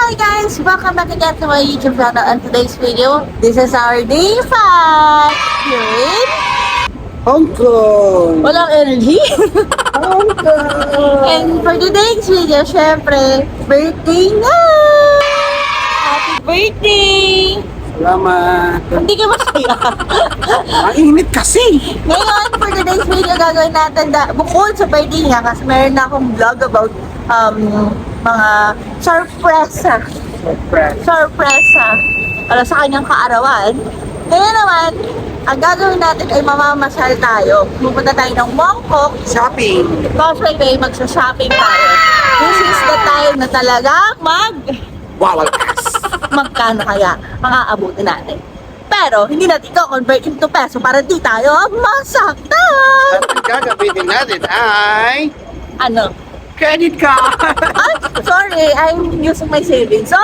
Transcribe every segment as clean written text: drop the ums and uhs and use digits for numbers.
Hi guys! Welcome back again to my YouTube channel, and today's video, this is our day 5 here in Hong Kong! walang energy. Hong Kong! And for today's video, syempre, birthday na! Happy birthday! Salamat! Hindi ka masaya. Mainit kasi! Ngayon, for today's video, gagawin natin bukod sa birthday niya, kasi meron na akong vlog about mga sorpresa sa kanyang kaarawan. Kaya naman, ang gagawin natin ay mamamasyal tayo. Pupunta tayo ng Mongkok, Shopping! Causeway, magsa-shopping tayo. This is the time na talaga Wawakas! magkano kaya ang aabutin natin. Pero, hindi natin ito convert into peso para di tayo masaktan. At ang gagamitin natin ay Ano? credit card! Ay, sorry, I'm using my savings. So,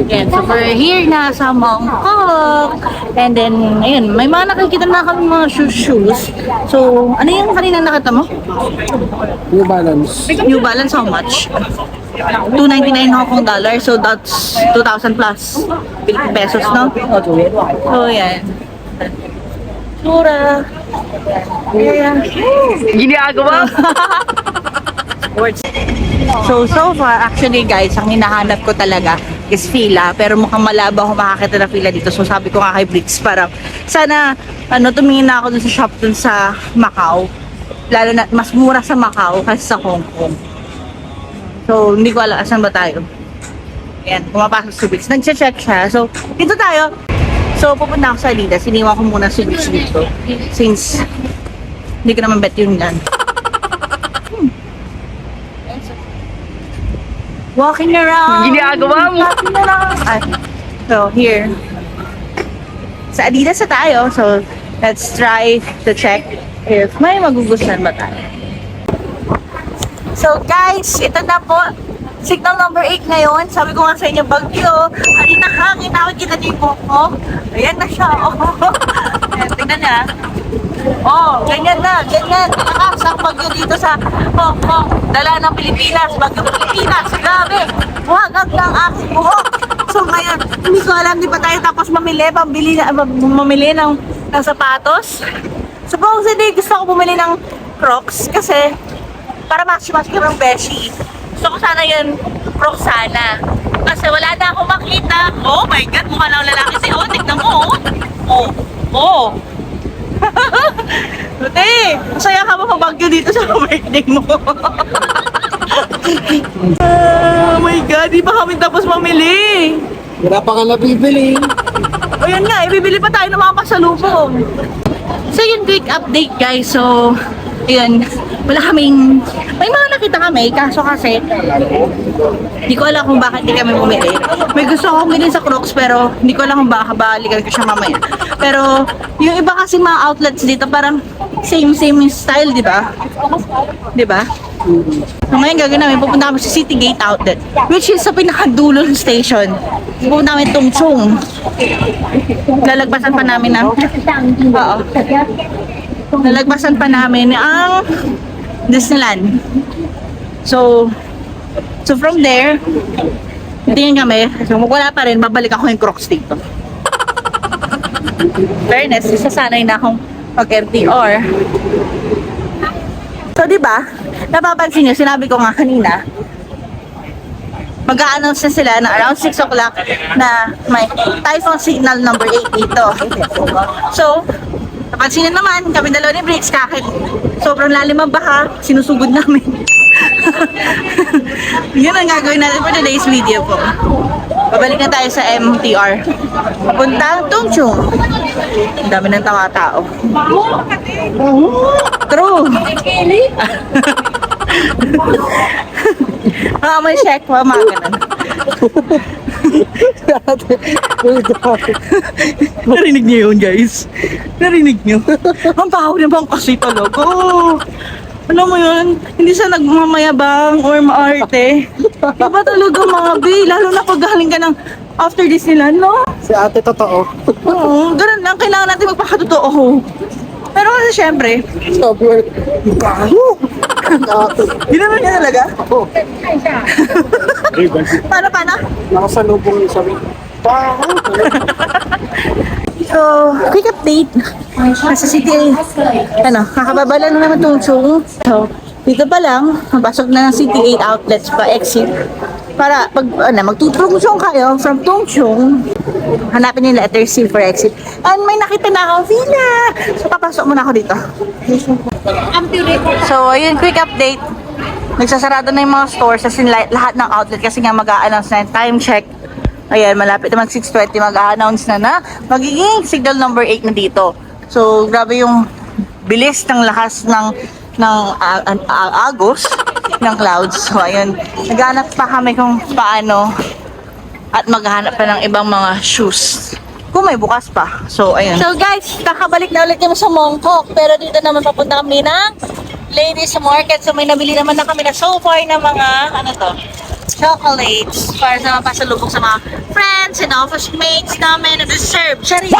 yan, so we're here na sa Mongkok. And then, ayun, may mga nakikita na kami mga shoes. So, ano yung kanina nakita mo? New Balance. New Balance, how much? 299 Hong Kong dollar. So, that's 2,000 plus Philippine pesos, no? So, yan. Sura. Yeah. Ginagawa! So far, actually guys, ang hinahanap ko talaga is fila. Pero mukhang malabo ako makakita na fila dito. So sabi ko nga kay Bricks, para sana tumingin na ako dun sa shop dun sa Macau. Lalo na mas mura sa Macau kasi sa Hong Kong. So hindi ko alam asan ba tayo. Ayan, pumapasok si Bricks. Nag-check siya. So dito tayo. So pupunta ako sa Adidas. Iniwan ko muna si Bricks dito. Since hindi ko naman bet yun yan. Walking around. Ginagawa mo. Walking around. Ay. So, here. Sa Adidas na tayo. So, let's try to check if may magugustuhan ba tayo. So, guys, ito na po. Signal number 8 ngayon. Sabi ko nga sa inyo, bagyo. Alin na hangin. Nakikita niyo yung buhok ko. Ayan na siya. Oh. Ayan, tingnan na. Oh, ganyan na, ganyan. Malakas ang bagyo dito sa Hong Kong. Dala ng Pilipinas, bagyo Pilipinas. Grabe, wagag lang aking buhok. So ngayon, hindi ko alam, di pa tayo tapos mamili ng sapatos. Supposedly, gusto ko bumili ng Crocs kasi para match-match ko ng beshi. Gusto ko sana yun, Crocs sana. Kasi wala na akong makita. Oh my God, mukha lang lalaki si O. Tignan mo, oh. Oh. Buti, masaya ka ba pabagyo dito sa birthday mo? Oh my God, di pa kami tapos mamili. Wala pa ka nabibili. O yan nga, ibibili pa tayo ng mga pasalubong. So yun, quick update guys. So, yun, wala kaming, may mga nakita kami, kaso kasi hindi ko alam kung bakit hindi kami bumili. May gusto ko bumili sa Crocs pero hindi ko alam kung baka balikan ko siya mamaya. Pero yung iba kasi mga outlets dito parang same style, di ba? Di ba? So ngayon gagawin namin, pupunta kami sa City Gate Outlet, which is sa pinakadulo ng station. Pupunta kami Tung Chung. Lalagpasan pa namin ng lalagpasan pa namin ang Disneyland. So from there, tingin kami. So wala pa rin, babalik ako yung Crocs dito. Fairness, isasanay na akong mag-MTR. So diba, napapansin nyo, sinabi ko nga kanina, mag-a-announce na sila na around 6 o'clock na may typhoon signal number 8 dito. So, napansin na naman, kami dalawa ni Bricks, kahit sobrang lalim ang baha, sinusugod namin. Yun ang gagawin natin for today's video po. Babalik na tayo sa MTR. Papuntang Tung Chung. Ang dami ng tao. True. May check pa, mga ganun. Narinig niyo yun, guys? Narinig niyo? Ang baho naman kasi talaga. Alam mo yun, hindi siya nagmamayabang or maarte. Iba talaga mga bay, lalo na pag galing ka ng after Disneyland, no? Si ate totoo. Oo, ganun lang, kailangan natin magpakatotoo. Pero kasi syempre, Sabi, baho! Ginanon niya talaga? Oo. Paano? Nakasalubong yung sabi. So, quick update. Nasa city, kakababa lang naman Tungchung. So, dito pa lang, pasok na ng City 8 outlets pa, exit. Para pag magtutungchung kayo from Tungchung, hanapin yung letter C for exit. And may nakita na akong villa. So, papasok muna ako dito. So, ayun, quick update. Nagsasarado na yung mga stores as in lahat ng outlet kasi nga mag-a-announce na yung time check. Ayan, malapit naman 6:20 mag-a-announce na magiging signal number 8 na dito. So, grabe yung bilis ng lakas ng agos ng clouds. So, ayun, naghanap pa kami kung paano at maghanap pa ng ibang mga shoes. Kung may bukas pa. So, ayun. So, guys, kakabalik na ulit kami sa Mongkok. Pero dito naman papunta kami ng Ladies Market. So, may nabili naman na kami na so far na mga, chocolates para sa pasalubong sa mga friends and office mates namin na deserve. Charis!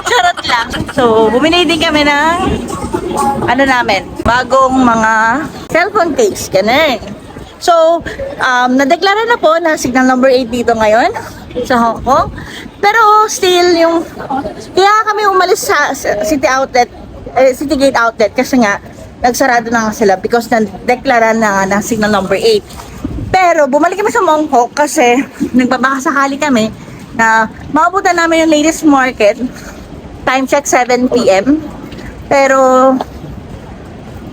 Charot lang. So, bumili din kami ng bagong mga cellphone case. Ganun. So, nadeklara na po na signal number 8 dito ngayon sa Hong Kong. Pero still, kaya kami umalis sa City Gate Outlet kasi nga, nagsarado na nga sila because nadeklara na nga ng signal number 8. Pero bumalik kami sa Mongkok kasi nagbabakasakali kami na maabutan namin yung Ladies Market. Time check 7 p.m. Pero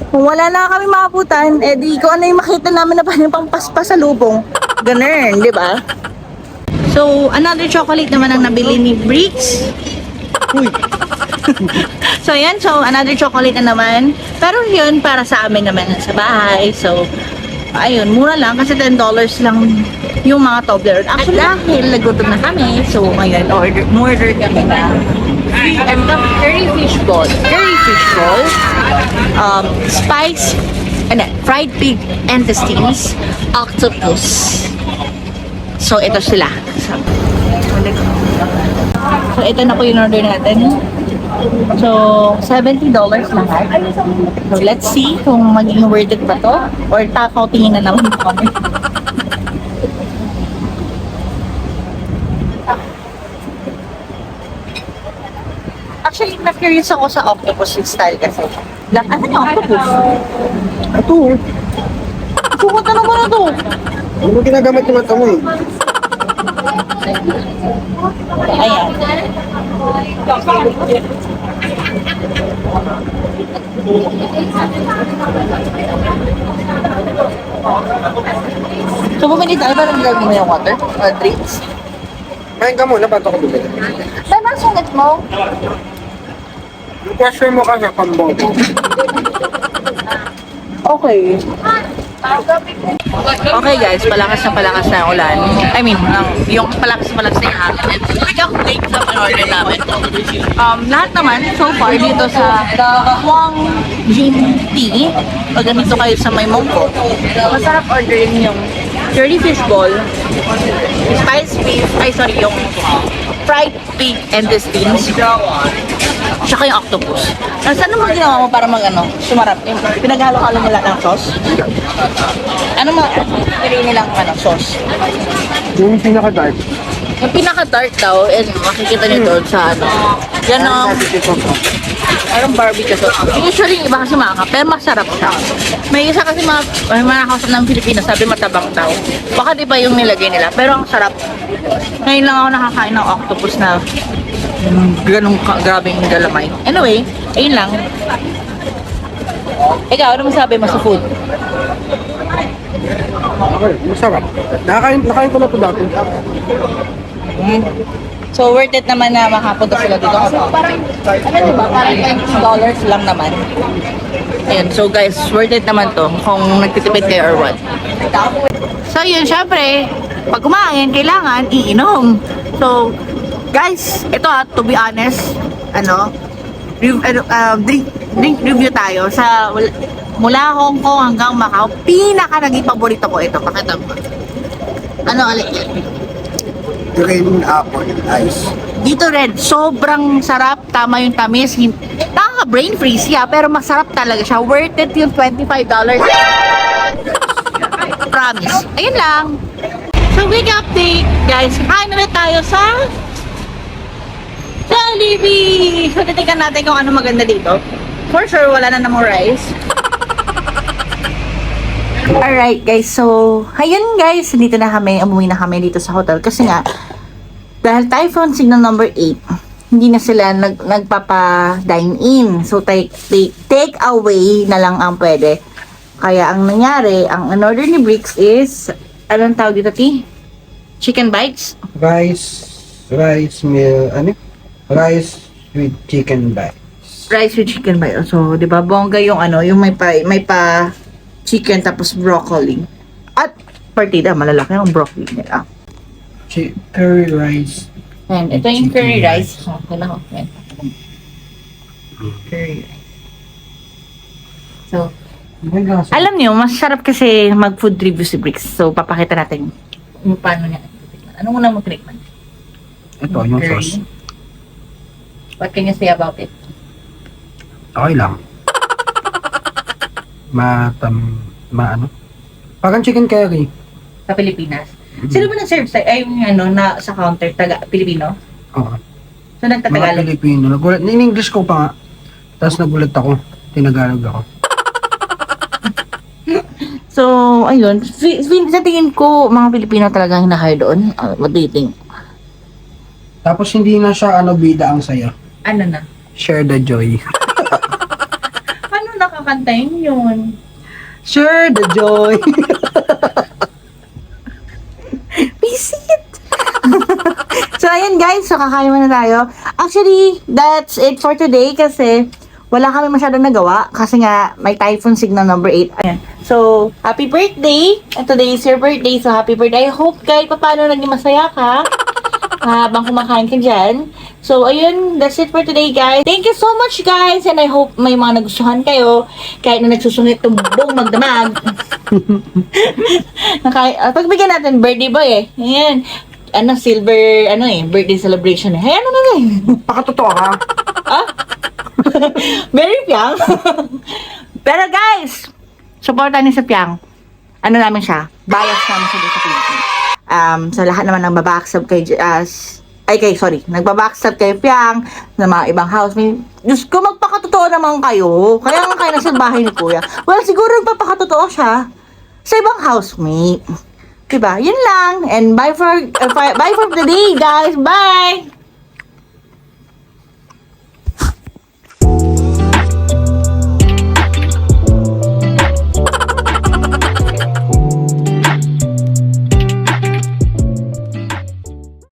kung wala na kami maabutan, di ko ano yung makita namin na parang pampasalubong. Ganun, di ba? So, another chocolate naman ang nabili ni Bricks. Uy. So, yan. So, another chocolate na naman. Pero yun, para sa amin naman sa bahay. So, ayun, mura lang kasi $10 lang yung mga Toblerone. Actually, dahil nagutom na kami, so ngayon, order kami na curry fish ball, spice, fried pig intestines, octopus. So, ito sila. So, ito na po yung order natin. So, $70 lahat. So, let's see kung maging worth it ba to or takaw tingin na naman kami. Actually, na-curious ako sa octopus style kasi. Ano yung octopus? Ito. Sukot na naman na to. Ano ginagamit yung mata mo eh? Ayan. So, bumili tayo ba ng gagawin mo yung water? Drinks? Kain ka muna, ba't ako bumili? Dahil ba sungat mo? Yung question mo kasi pambobo. Okay. Okay guys, palakas na yung ulan. I mean, yung palakas na yung hangin. Nag-late sa order namin. Lahat naman, so far, dito sa Huang Jin Tea, pag ganito kayo sa may Mongkok, masarap orderin yung curry fish ball, yung fried pig intestines, tsaka yung octopus. Saan naman ginawa mo para sumarap? Yung pinaghalo-halo mo lahat ng sauce? Ano pili nilang sauce? Yung pinaka-dark. Yung pinaka-dark daw, makikita niyo doon sa yan ang parang barbecue sauce. Usually, iba kasi makaka, pero masarap siya. May isa kasi mga nakakausap ng Pilipinas, sabi matabang daw. Baka di ba yung nilagay nila, pero ang sarap. Ngayon lang ako nakakain ng octopus na ganung grabing galamay. Anyway, ayun lang. Ikaw, ano masabi mo sa food? Okay, masarap. Nakain ko na ito dati. So, worth it naman na makapunta sila dito. Kasi parang, diba? Parang $20 lang naman. Ayun, so guys, worth it naman to kung nagtitipid kayo or what. So, yun, syempre, pag kumain, kailangan iinom. So, guys, ito to be honest, drink review tayo sa mula Hong Kong hanggang Macau. Naging paborito ko ito. Pakita mo. Alin yan? Green apple ice. Dito red, sobrang sarap, tama yung tamis. nakaka-brain freeze siya, pero masarap talaga siya. Worth it yung $25. Promise. Ayun lang. So, big update, guys. Kain ulit tayo sa Jollibee! So, titigan natin kung ano maganda dito. For sure, wala na namang rice. Alright, guys. So, ayun guys. Dito na kami. Umuwi na kami dito sa hotel. Kasi nga, dahil Typhoon Signal number 8, hindi na sila nagpapa-dine in. So, take away na lang ang pwede. Kaya, ang nangyari, ang in-order ni Bricks is, anong tawag dito, T? Chicken bites? Rice with chicken bites. Rice with chicken bites. So, di ba, bongga yung ano, yung may pa chicken tapos broccoli. At partida, malalaki ang broccoli nila. Curry rice. And ito yung curry rice. Okay na ako. Yan. Curry rice. So, alam niyo, masarap kasi mag-food review si Bricks. So, papakita natin kung paano niya. Ano muna mo tikman? Ito, yung Curry. sauce. What can you say about it? Okay lang. Ano? Parang chicken curry. Sa Pilipinas. Sino ba nag-serve sa, ay yung ano, na sa counter, Pilipino? Oo. So, Mga nagtatagalog. Pilipino. Nagulat. In-English ko pa nga. Tapos nagulat ako. Tinagalog ako. So, ayun. Sa tingin ko, mga Pilipino talaga hina-hire doon. What do you think? Tapos hindi na siya bida ang saya. Ano na? Share the joy. Ano nakakantayin yun? Share the joy. Visit! So, ayun guys. So, kakain muna tayo. Actually, that's it for today kasi wala kami masyadong nagawa kasi nga may Typhoon Signal number 8. Ayan. So, happy birthday! And today is your birthday. So, happy birthday. I hope kahit paano naging masaya ka habang kumakain ka dyan. So, ayun. That's it for today, guys. Thank you so much, guys. And I hope may mga nagustuhan kayo kahit na nagsusungit itong buong magdamag. Pagbigyan natin, birthday boy eh. Ayan. Silver, birthday celebration eh. Ayan, Pakatotoo ha. Ah? Very Piang. Pero guys, supportan niyo sa Piang. Ano namin siya? Bias namin siya dito sa Pilipinas. Sa lahat naman ng babackstab nagbabackstab kay Piang na mga ibang housemate. Diyos ko, magpakatotoo naman kayo. Kaya nga kayo nasa bahay ni Kuya. Well, siguro magpapakatotoo siya sa ibang housemate. Diba? Yun lang. And bye for the day, guys. Bye!